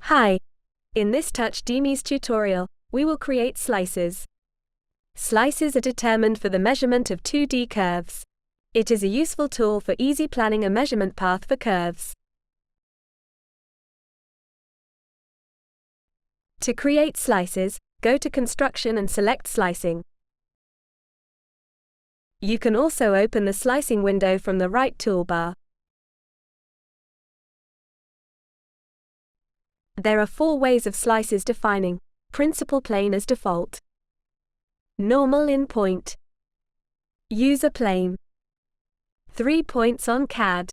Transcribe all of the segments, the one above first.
Hi! In this TouchDMIS tutorial, we will create slices. Slices are determined for the measurement of 2D curves. It is a useful tool for easy planning a measurement path for curves. To create slices, go to Construction and select Slicing. You can also open the slicing window from the right toolbar. There are 4 ways of slices defining: principal plane as default, normal in point, user plane, 3 points on CAD.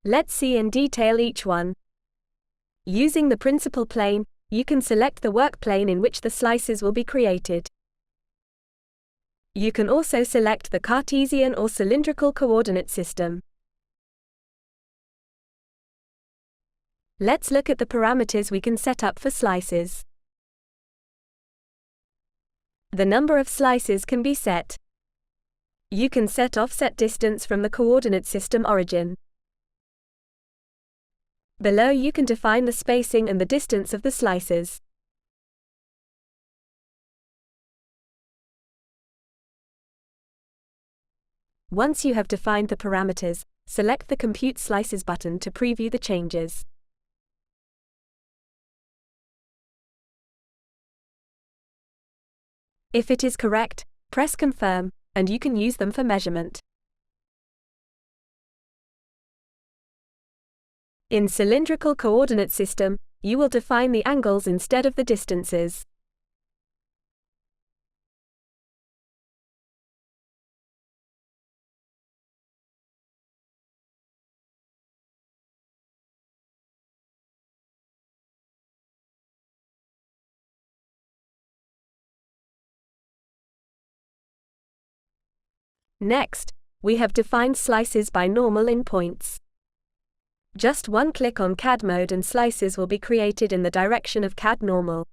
Let's see in detail each one. Using the principal plane, you can select the work plane in which the slices will be created. You can also select the Cartesian or cylindrical coordinate system. Let's look at the parameters we can set up for slices. The number of slices can be set. You can set offset distance from the coordinate system origin. Below you can define the spacing and the distance of the slices. Once you have defined the parameters, select the Compute Slices button to preview the changes. If it is correct, press Confirm, and you can use them for measurement. In cylindrical coordinate system, you will define the angles instead of the distances. Next, we have defined slices by normal in points. Just one click on CAD mode and slices will be created in the direction of CAD normal.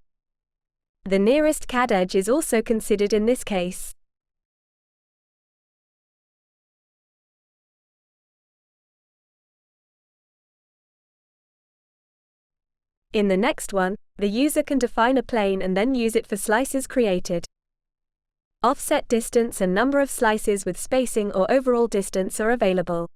The nearest CAD edge is also considered in this case. In the next one, the user can define a plane and then use it for slices created. Offset distance and number of slices with spacing or overall distance are available.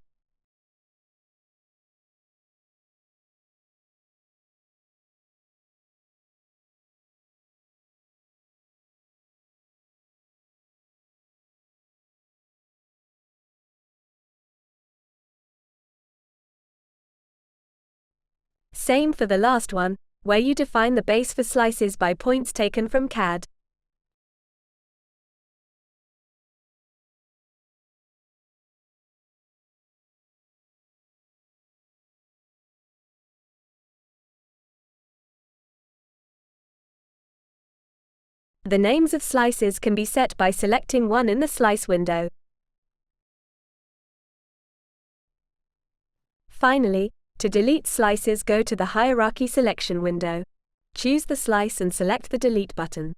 Same for the last one, where you define the base for slices by points taken from CAD. The names of slices can be set by selecting one in the slice window. Finally, to delete slices, go to the Hierarchy selection window. Choose the slice and select the Delete button.